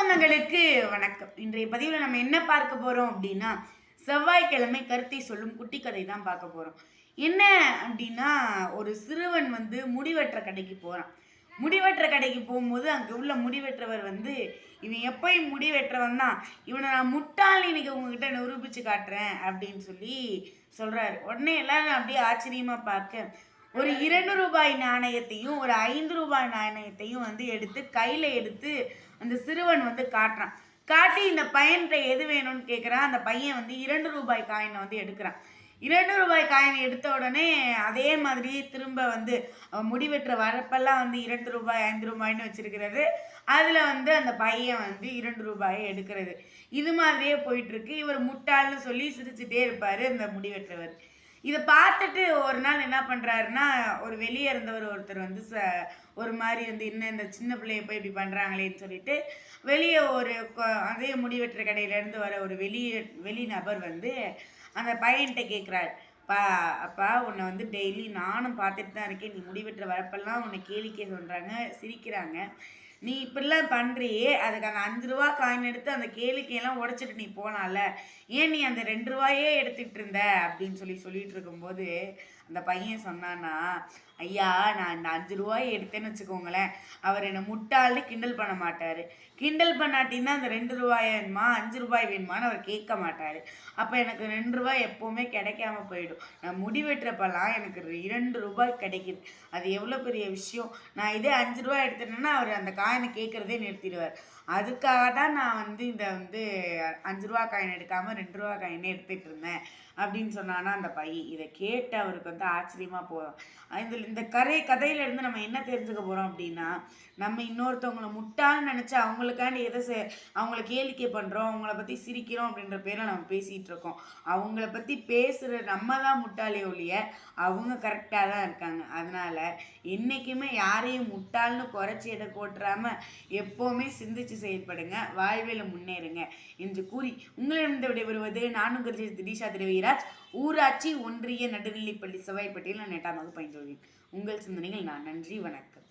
சொந்தங்களுக்கு வணக்கம். இன்றைய பதிவில் நம்ம என்ன பார்க்க போறோம் அப்படின்னா, செவ்வாய்க்கிழமை கருத்தை சொல்லும் குட்டி கதை தான் பார்க்க போறோம். என்ன அப்படின்னா, ஒரு சிறுவன் முடிவெற்ற கடைக்கு போறான். முடிவெற்ற கடைக்கு போகும்போது அங்கே உள்ள முடிவெற்றவர் இவன் எப்பயும் முடிவெற்றவன் தான், இவனை நான் முட்டாள்னு இன்னைக்கு உங்ககிட்ட நிரூபிச்சு காட்டுறேன் அப்படின்னு சொல்லி சொல்றாரு. உடனே எல்லாரும் அப்படியே ஆச்சரியமா பார்க்க, ஒரு 2 ரூபாய் நாணயத்தையும் ஒரு 5 ரூபாய் நாணயத்தையும் எடுத்து கையில் எடுத்து அந்த சிறுவன் காட்டுறான். காட்டி இந்த பையன்கிட்ட எது வேணும்னு கேட்குறான். அந்த பையன் 2 ரூபாய் காயினை எடுக்கிறான். 2 ரூபாய் காயின் எடுத்த உடனே அதே மாதிரி திரும்ப முடிவெற்ற வரப்பெல்லாம் 2 ரூபாய் 5 ரூபாய்னு வச்சிருக்கிறது. அதில் அந்த பையன் 2 ரூபாயை எடுக்கிறது. இது மாதிரியே போயிட்டுருக்கு. இவர் முட்டாள்னு சொல்லி சிரிச்சுட்டே இருப்பார் இந்த முடிவெற்றவர். இதை பார்த்துட்டு ஒரு நாள் என்ன பண்ணுறாருன்னா, ஒரு வெளியே இருந்தவர் ஒருத்தர் ஒரு மாதிரி இன்னும் இந்த சின்ன பிள்ளைய போய் இப்படி பண்ணுறாங்களேன்னு சொல்லிட்டு வெளியே அதே முடிவெற்ற கடையிலேருந்து வர ஒரு வெளி நபர் அந்த பையன்கிட்ட கேட்குறாரு, அப்பா உன்னை டெய்லி நானும் பார்த்துட்டு தான் இருக்கேன், நீ முடிவெற்ற வரப்பெல்லாம் உன்னை கேளிக்கை சொல்கிறாங்க, சிரிக்கிறாங்க, நீ இப்படிலாம் பண்ணுறியே, அதுக்கு அந்த 5 ரூபா காயின் எடுத்து அந்த கேளிக்கையெல்லாம் உடச்சிட்டு நீ போனால, ஏன் நீ அந்த 2 ரூபாயே எடுத்துகிட்டு இருந்த அப்படின்னு சொல்லிட்டு இருக்கும்போது அந்த பையன் சொன்னான்னா, ஐயா நான் இந்த 5 ரூபாயை எடுத்தேன்னு வச்சுக்கோங்களேன், அவர் என்னை முட்டாள்னு கிண்டல் பண்ண மாட்டார். கிண்டல் பண்ணாட்டின்னா அந்த 2 ரூபாய் வேணுமா 5 ரூபாய் வேணுமான்னு அவர் கேட்க மாட்டார். அப்போ எனக்கு 2 ரூபாய் எப்போவுமே கிடைக்காம போயிடும். நான் முடிவெட்டுறப்பெல்லாம் எனக்கு 2 ரூபாய் கிடைக்கிது. அது எவ்வளோ பெரிய விஷயம். நான் இதே 5 ரூபாய் எடுத்துட்டேன்னா அவர் அந்த காயினை கேட்குறதே நிறுத்திடுவார். அதுக்காக தான் நான் இந்த 5 ரூபா காயின் எடுக்காமல் 2 ரூபா காயினே எடுத்துகிட்டு இருந்தேன் அப்படின்னு சொன்னான்னா அந்த பையன். இதை கேட்டு அவருக்கு ஆச்சரியமாக போகிறோம். இந்த கதையிலேருந்து நம்ம என்ன தெரிஞ்சுக்க போகிறோம் அப்படின்னா, நம்ம இன்னொருத்தவங்களை முட்டாள்னு நினச்சா அவங்களுக்காண்டி அவங்கள கேளிக்கை பண்ணுறோம், அவங்கள பற்றி சிரிக்கிறோம் அப்படின்ற பேரில் நம்ம பேசிகிட்டு இருக்கோம். அவங்கள பற்றி பேசுகிற நம்ம தான் முட்டாளே ஒழிய அவங்க கரெக்டாக தான் இருக்காங்க. அதனால் என்றைக்குமே யாரையும் முட்டாள்னு குறைச்சி எடை போட்டுறாமல் எப்போவுமே சிந்திச்சு செயல்படுங்க, வாழ்வில் முன்னேறுங்க என்று கூறி உங்களிடம் விடைபெறுவது நானும் திரிஷா திரவிராஜ், ஊராட்சி ஒன்றிய நடுநிலைப்பள்ளி செவ்வாய்ப்பட்டியில் நான் 8ஆம் வகுப்பு பயின்று வருகிறேன். உங்கள் சிந்தனைகள் நான். நன்றி, வணக்கம்.